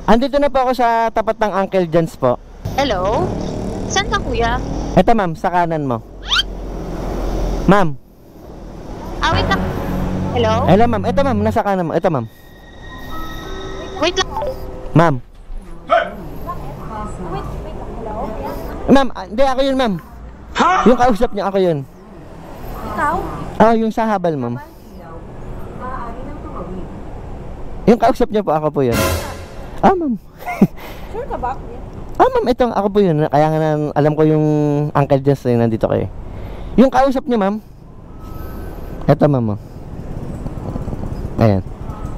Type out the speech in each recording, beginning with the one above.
Andito na po ako sa tapat ng Uncle John's po. Hello? Saan ka, kuya? Eto ma'am, sa kanan mo. Ma'am. Wait lang. Hello? Hello ma'am, eto ma'am, nasa kanan mo. Eto ma'am. Wait lang. Ma'am. Ma'am, hindi ako yun ma'am. Yung kausap niya ako yun. Ikaw? Oh, yung sa habal ma'am. Yung kausap niya po, ako po yun. Ma'am. Sure ka ba? Ma'am, ito ako po yun. Kaya nga alam ko yung Uncle Jess na nandito kayo. Yung kausap niya ma'am. Ito ma'am. Ayan.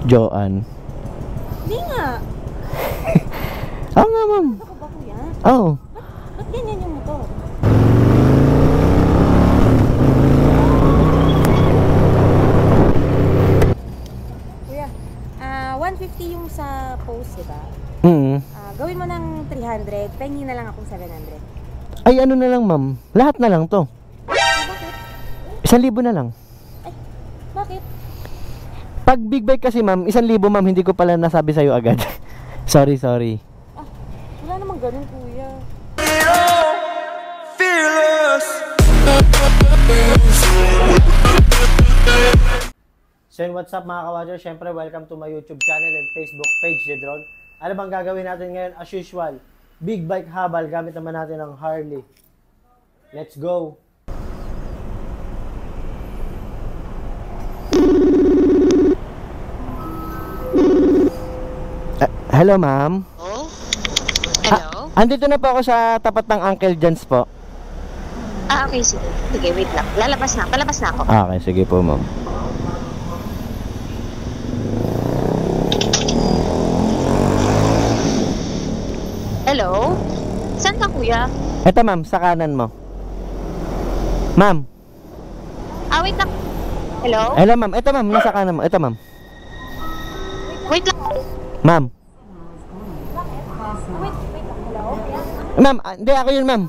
Joanne. Hindi nga. Oo nga ma'am. Ako ba, kuya? Oo. Ba't ganyan yung motor? Kuya, 150 yung sa post, diba? Gawin mo ng 300, pengi na lang akong 700. Ay, ano na lang ma'am. Lahat na lang to. Bakit? 1,000 na lang. Bakit? Pag big bike kasi ma'am, 1,000 ma'am, hindi ko pala nasabi sa'yo agad. Sorry. Wala namang ganun, kuya. So what's up mga kawadyo? Siyempre, welcome to my YouTube channel and Facebook page, Jedron. Ano bang gagawin natin ngayon? As usual, big bike habal, gamit naman natin ng Harley. Let's go! Hello ma'am. Oh? Hello? Andito na po ako sa tapat ng Uncle John's po. Okay, sige. Sige, wait lang. Palabas na ako. Okay, sige po ma'am. Hello? Saan ka, kuya? Eto ma'am, sa kanan mo. Ma'am. Wait lang. Hello? Hello ma'am, eto ma'am, nasa kanan mo. Eto ma'am. Wait lang. Ma'am. Wait lang. Hello? Ma'am, hindi ako yun ma'am.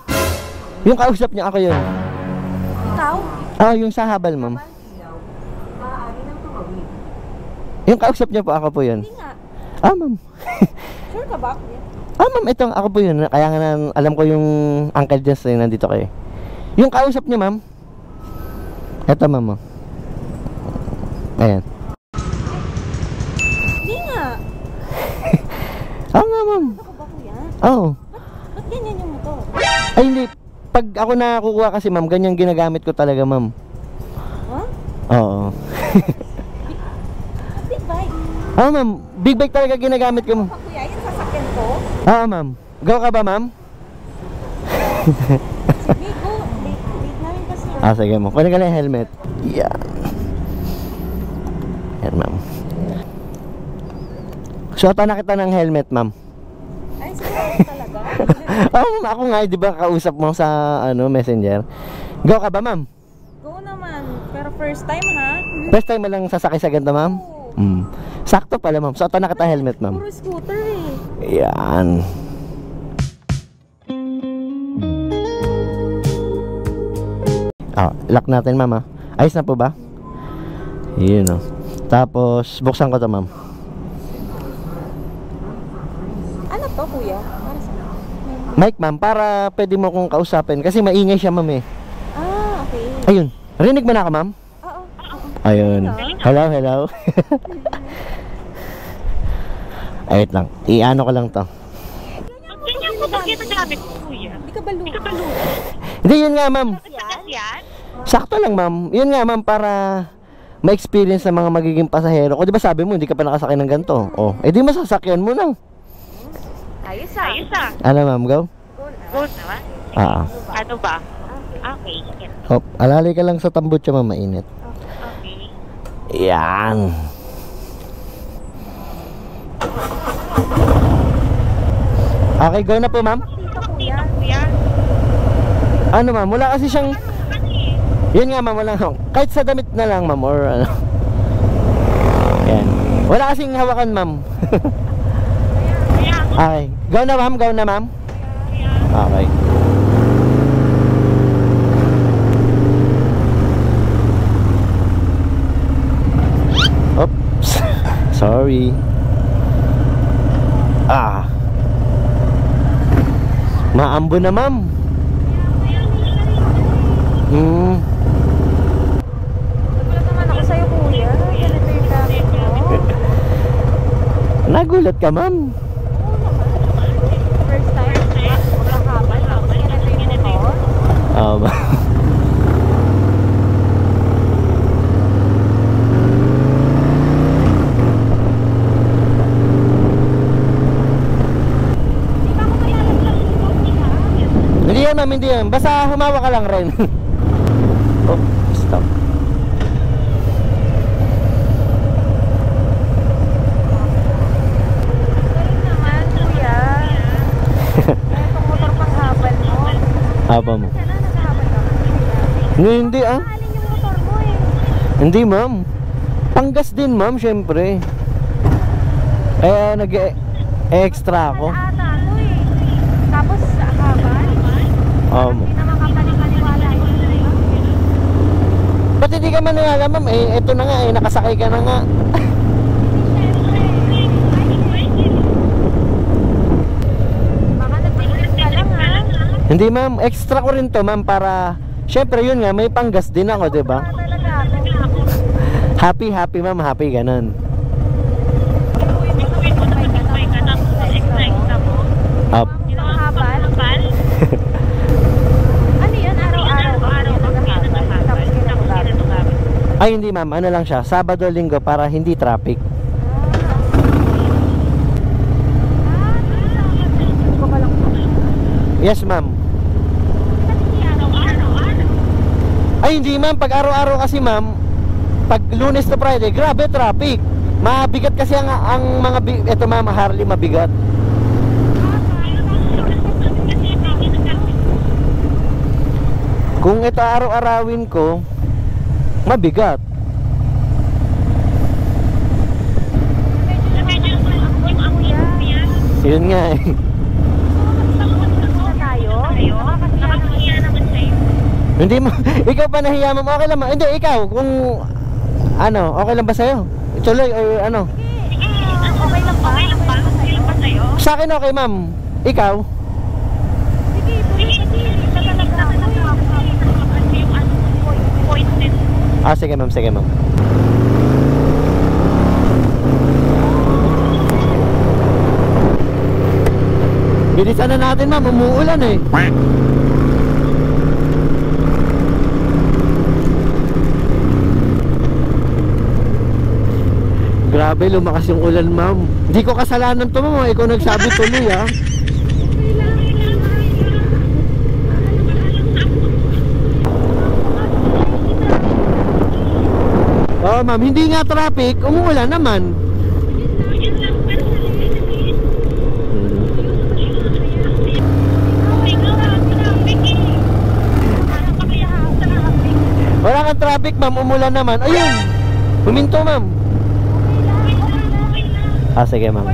Yung kausap niya ako yun. Ikaw? Yung sa habal ma'am. Yung kausap niya po, ako po yun. Hindi nga. Ma'am. Sure ka ba, kuya? Ma'am, ito ako po yun. Kaya nga alam ko yung Uncle Jess na nandito kayo. Yung kausap niya ma'am. Eto ma'am. Ayan. Hindi nga. Oo nga ma'am. Ako ba, kuya? Oo. Ba't ganyan yung motor? Ay hindi. Pag ako nakukuha kasi ma'am, ganyan ginagamit ko talaga ma'am. Huh? Oo. Big bike. Ma'am. Big bike talaga ginagamit ko ma'am. Kuya, yung sasakyan ko? Ma'am. Go ka ba ma'am? Sige, go. Wait namin kasi. Sige mo. Kunin ka lang yung helmet. Yan. Yan ma'am. Suotan na kita ng helmet ma'am. Ay, siguro talaga. Ma'am, ako nga, di ba kausap mo sa messenger? Go ka ba ma'am? Go naman. Pero first time, ha? First time mo lang sasakay sa ganito ma'am? Sakto pala ma'am. Suotan na kita helmet ma'am. Puro scooter eh. Yan. Lock natin ma'am. Ayos na po ba? Yun o. Tapos buksan ko to ma'am. Ano to, kuya? Para sa... Mic ma'am, para pwede mo kong kausapin. Kasi maingay siya ma'am eh. Okay. Ayun. Rinig mo na ako ma'am? Oo. Ayun. Hello. Ayun lang. I-ano ko lang to. Ganyan mo ba ginagamit mo, kuya? Hindi ka balo. Hindi, yun nga ma'am. Yan? Sakto lang ma'am. Yun nga ma'am, para ma-experience ng mga magiging pasahero. O di ba sabi mo, hindi ka pa nakasakay ng ganito. Di masasakyan mo na. Ayos ah. Ano ma'am, go? Go naman. Ano ba? Okay. Hop, alalay ka lang sa tambutso ma'am, mainit. Okay. Yan. Okay, go na po ma'am. Kuya. Ano ma'am, wala kasi siyang... Yun nga ma'am, wala. Kahit sa damit na lang ma'am, or ano. Yan. Wala kasing hawakan ma'am. Okay, go na ma'am, Okay. Oops. Sorry. Maambo na, ma'am. Nagulat naman ako sa'yo, kuya. Ganito yung gamit mo. Nagulat ka, ma'am. First time, magkakabal. Tapos ganito yung motor. Hindi yan, ma'am, hindi yan. Basta humawa ka lang rin. Oh, stop. Galing naman, kuya. Itong motor panghabal mo. Haba mo. Sana naghahabal ka. Hindi, ah. Mahalin yung motor mo eh. Hindi, ma'am. Panggas din, ma'am, syempre. Nag-extra ako. Ata to eh. Tapos habal. Hindi naman kapaniwala yun. Ba't hindi ka maniwala, ma'am? Eto na nga, nakasakay ka na nga. Baka nag-trip ka lang ha. Hindi, ma'am, extra ko rin to, ma'am, para syempre yun nga, may panggas din ako, 'di ba? Happy, happy, ma'am, happy ganun. Up. Ano yun? Araw-araw Ay, hindi, ma'am, ano lang siya, Sabado, Linggo para hindi traffic. Yes, ma'am. Ay, hindi, ma'am, pag araw-araw kasi, ma'am, pag Lunes to Friday, grabe traffic. Mabigat kasi ang mga eto, ma'am, Harley mabigat. Kung ito araw-arawin ko, mabigat. Yun nga eh. Hindi mo, ikaw pa nahiya, ma'am. Okay lang, hindi, ikaw, kung ano, okay lang ba sa'yo? Ituloy, or ano? Okay lang pa? Okay lang pa sa'yo? Sa akin okay, ma'am. Ikaw? Sige, tuloy kasi Sige, ma'am, sige, ma'am. Bilisan na natin, ma'am, umuulan eh. Grabe, lumakas yung ulan, ma'am. Hindi ko kasalanan to, ma'am. Ikaw nagsabi tuloy, ah. Oh, ma'am, hindi nga traffic, umuulan naman. Wala kang traffic, ma'am, umulan naman. Ayun, huminto, ma'am. Sige, ma'am.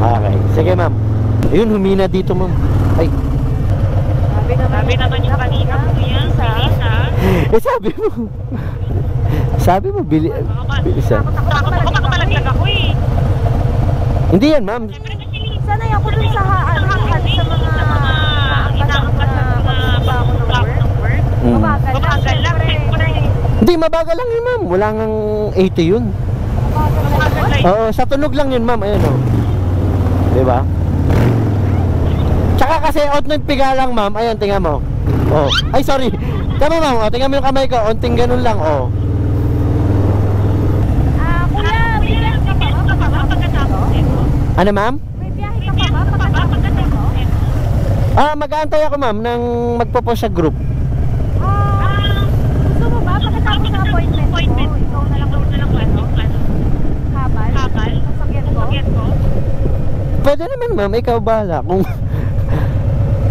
Okay, sige, ma'am. Ayun, humina dito, ma'am. Ay. Sabi naman yung kanina, kuya, sabi mo, bilisan. Takot ako makalaglag ako eh. Hindi yan, ma'am. Sanay ako dun sa mga inaangkat na pagpunta ako ng work. Mabagal lang, siyempre. Hindi, mabagal lang yun, ma'am. Wala ngang 80 yun. Oo, sa tunog lang yun, ma'am. Ayun, oh. Diba? Tsaka kasi out ng piga lang, ma'am. Ayan, tingnan mo. Oh. Ay, sorry. Tama, ma'am. Oh, tingnan mo yung kamay ko. Onting ganun lang, oh. Kuya, may biyahe ka pa ba pagkatapos ito? Ano, ma'am? May biyahe ka pa ba pagkatapos ito? Mag-aantay ako, ma'am, nang magpo-post sa group. Gusto mo ba pagkatapos ng appointment mo? Ikaw na lang habal? Sasakyan ko? Pwede naman, ma'am. Ikaw bahala. Kung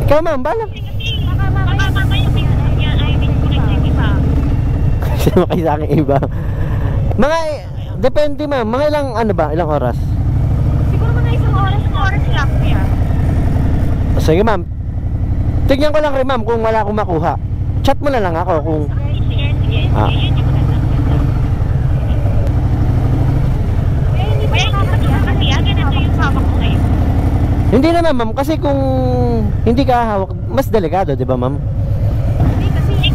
ikaw, ma'am, bahala. Baka mamaya niya ay may iba. Kasi makay sa akin iba. Mga, depende, ma'am. Mga ilang oras? Siguro mga isang oras lang kuya. Sige, ma'am. Tignan ko lang rin, ma'am, kung wala akong makuha. Chat mo na lang ako kung... Sige. Hindi pa nakakasiya. Ganito yung hawak ko ngayon. Hindi naman ma'am, kasi kung hindi ka hawak, mas delikado, di ba ma'am?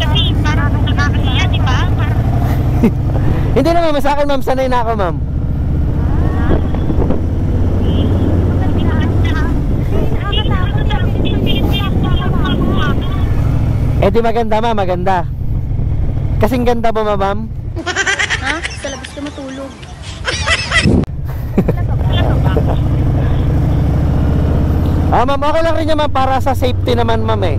Kasi parang nakakasiya, di ba? Hindi naman, sa akin ma'am, sanay na ako ma'am. Eh di maganda ma'am, maganda. Kasing ganda mo ma'am? Ha? Sa labas ka matulog. Ma'am, okay lang rin naman para sa safety naman ma'am eh.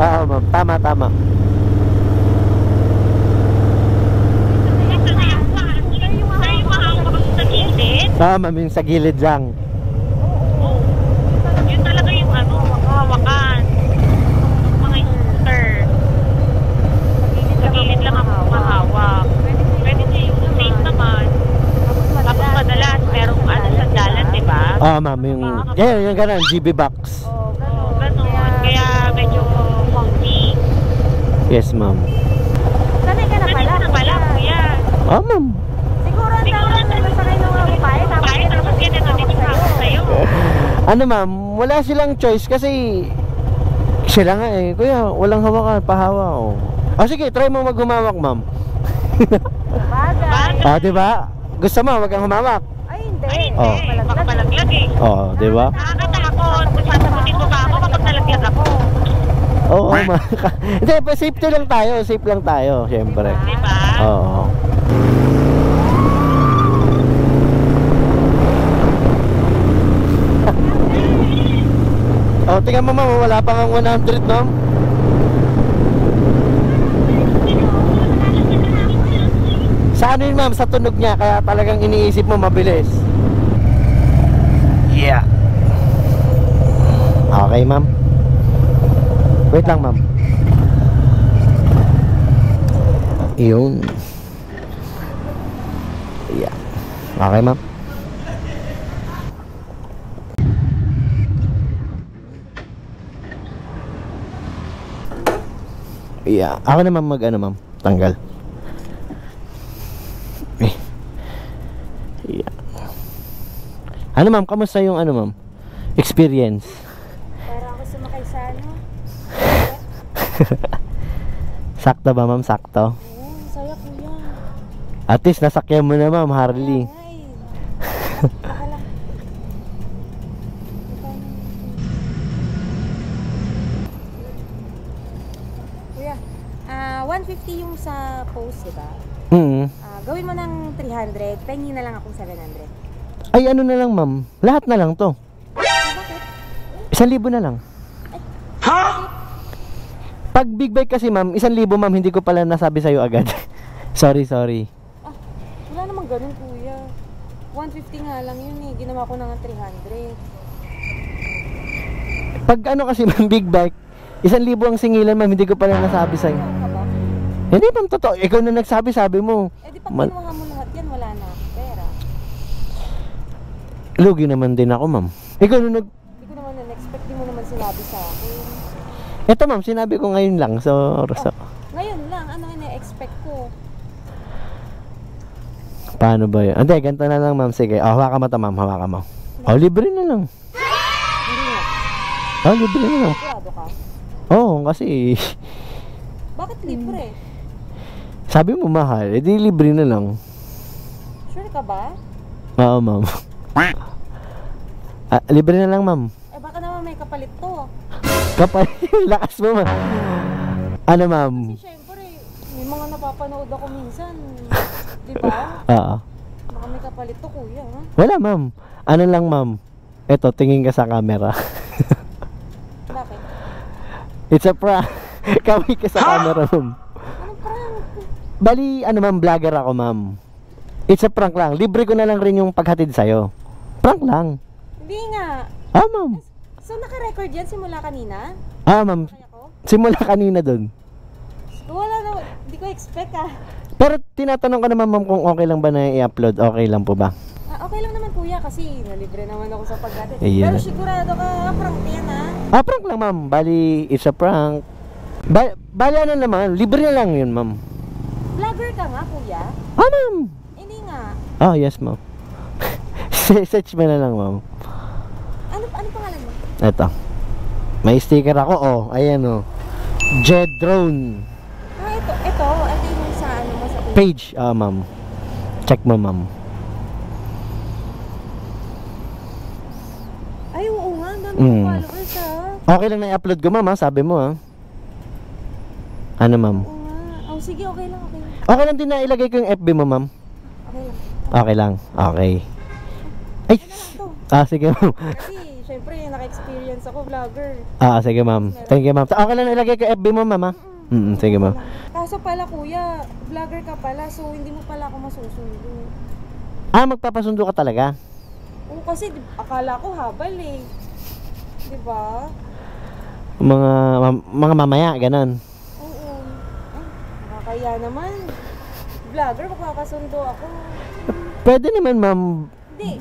Oo ma'am, tama. Ma'am, yung sa gilid lang. Yun talaga yung hawakan. Mga scooter. Sa gilid lang ang mahawak. Pwede na yung safe naman. Tapos madalas merong sa dalan, di ba? Ma'am, yung ganun, GB box. Ganun. Kaya medyo funky. Yes ma'am. Sanay ka na pala, kuya. Ma'am. Siguro ang tawag na masakay ng upay, tapos yan ito din yung sa'yo. Ano ma'am, wala silang choice kasi sila nga eh, kuya, walang hawakan, pahawa oh. Sige, try mo maghumawak ma'am. Bagay. Diba? Gusto mo, wag kang humawak. Ay, hindi. Oh. Baka malaglag eh. Diba? Nakakatakot. Sasagutin mo ba ako kapag nalaglag ako? Oo, ma'am. Hindi, safety lang tayo, safe lang tayo, syempre. Diba? Oo. Tingnan mo ma'am, wala pa kang 100 ma'am. Sa ano yun ma'am, sa tunog niya, kaya talagang iniisip mo mabilis. Yeah. Okay ma'am. Wait lang ma'am. Yun. Yeah. Okay ma'am. Yeah. Ako naman ma'am, tanggal. Yeah. Ano ma'am, kamusta yung ma'am? Experience? Para ako sumakay sa Sakto ba ma'am? Sakto? Oo, saya kuya. At least nasakyan mo na ma'am, Harley. Kuya, 150 yung sa post, diba? Gawin mo ng 300, pengi na lang akong 700. Ay ano na lang ma'am, lahat na lang to. Bakit? 1,000 na lang. Pag big bike kasi ma'am, 1,000 ma'am, hindi ko pala nasabi sa'yo agad. sorry. Wala namang ganun kuya. 150 nga lang yun eh, ginawa ko na nga 300. Pag ano kasi ma'am, big bike, 1,000 ang singilan ma'am, hindi ko pala nasabi sa'yo. Ano ka ba? Hindi ma'am, totoo. Ikaw na nagsabi, sabi mo. Eh di pag kinuha mo lahat yan, wala na akong pera. Lugi naman din ako ma'am. Ikaw na Hindi ko naman na-expect, di mo naman sinabi sa akin. Eto ma'am, sinabi ko ngayon lang. So Ngayon lang, ano ina-expect ko? paano ba yun? Hindi, ganito na lang ma'am. Sige, hawakan mo ito ma'am, hawakan mo. Libre na lang. Hindi nga. Libre na lang. Sigurado ka? Kasi Bakit libre? sabi mo mahal, edi libre na lang. Sure ka ba? Oo ma'am. Libre na lang ma'am. Eh baka naman may kapalit to. Kapal yung lakas mo ma'am. Ano ma'am? Kasi syempre, may mga napapanood ako minsan. Di ba? Oo. Baka may kapalit to kuya, ha? Wala ma'am. Ano lang ma'am? Eto, tingin ka sa camera. Bakit? It's a prank. Kaway ka sa camera ma'am. Anong prank? Bali, ma'am, vlogger ako ma'am. It's a prank lang. Libre ko na lang rin yung paghatid sa'yo. Prank lang. Hindi nga. Ma'am. So naka-record yan simula kanina? Ma'am. Kaya ko? Simula kanina dun. Wala na, hindi ko expect Pero tinatanong ko naman ma'am kung okay lang ba na i-upload. Okay lang po ba? Okay lang naman kuya kasi nalibre naman ako sa paghatid. Ayun. Pero sigurado ka, prank yan Prank lang ma'am. Bali, it's a prank. Bali ano naman, libre na lang yun ma'am. Vlogger ka nga kuya? Ma'am. Eh Oh, yes, ma'am. Search mo na lang, ma'am. Ano pangalan mo? Ito. May sticker ako, oh. Ayan, oh. Jedrone. Ito yung sa ano mo sa Page, ma'am. Check mo, ma'am. Ay, oo nga, ang dami ng followers Okay lang na i-upload ko, ma'am, ha? Sabi mo, ha? Ano, ma'am? Oo nga. Oh, sige, okay lang. Okay lang din na ilagay ko yung FB mo, ma'am. Okay lang. Okay lang. Okay. Ay! Sige, ma'am. Kasi, syempre, naka-experience ako, vlogger. Sige, ma'am. Thank you, ma'am. Okay lang na ilagay ko yung FB mo, ma'am, ha? Sige, ma'am. Kaso pala, kuya, vlogger ka pala, so hindi mo pala ako masusundo. Magpapasundo ka talaga? Oo, kasi akala ko habal eh. Diba? Mga mamaya, ganun. Oo. Nakakaya naman. Vlogger, magpapasundo ako. Pwede naman, ma'am. Hindi.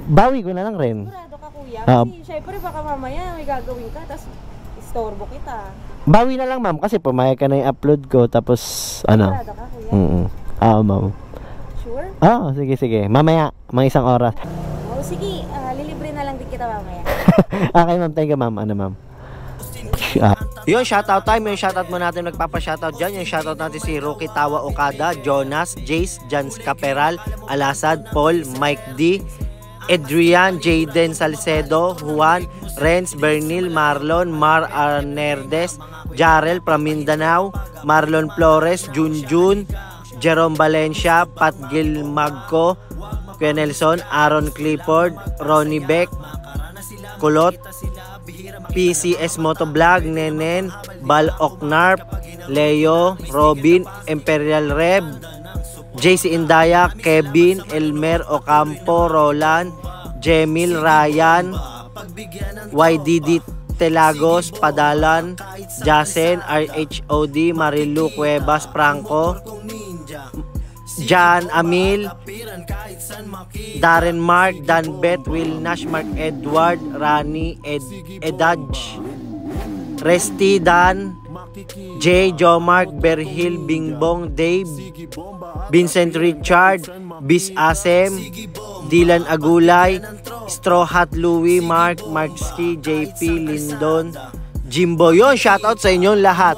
Bawi ko na lang rin. Sigurado ka, kuya. Kasi syempre baka mamaya may gagawin ka, tapos istorbo kita. Bawi na lang, ma'am, kasi pumayag ka na yung upload ko, tapos Sigurado ka, kuya? Ma'am. Sure? Sige. Mamaya, mga isang oras. Oo, sige. Lilibre na lang din kita mamaya. Okay, ma'am. Thank you, ma'am. Ano, ma'am? Yun, shoutout time. Yung shoutout mo natin nagpapa-shoutout dyan. Yung shoutout natin si Rookie Tawa Okada, Jonas, Jace, Jans Caperal, Alasad, Paul, Mike D, Adrian, Jaden Salcedo, Juan, Renz, Bernil, Marlon, Mar Arnerdes, Jarel from Mindanao, Marlon Flores, Junjun, Jerome Valencia, Pat Gil Magco, Kuya Nelson, Aaron Clifford, Ronnie Beck, Kulot, PCS Motovlog, Nenen, Bal Oknarp, Leo, Robin, Imperial Reb, JC Indaya, Kevin, Elmer Ocampo, Roland, Jemil, Ryan, YDD Telagos, Padalan, Jasen, RHOD, Marilu Cuevas, Franco, Jan Amil, Darren Mark, Dan Bet, Will Nash, Mark Edward, Rani, Edaj, Resty, Dan, J, Jomark, Berhil, Bingbong, Dave, Vincent Richard, Bis Asem, Dylan Agulay, Straw Hat Louie, Mark, Markski, JP, Lindon, Jimbo. Yun, shoutout sa inyong lahat.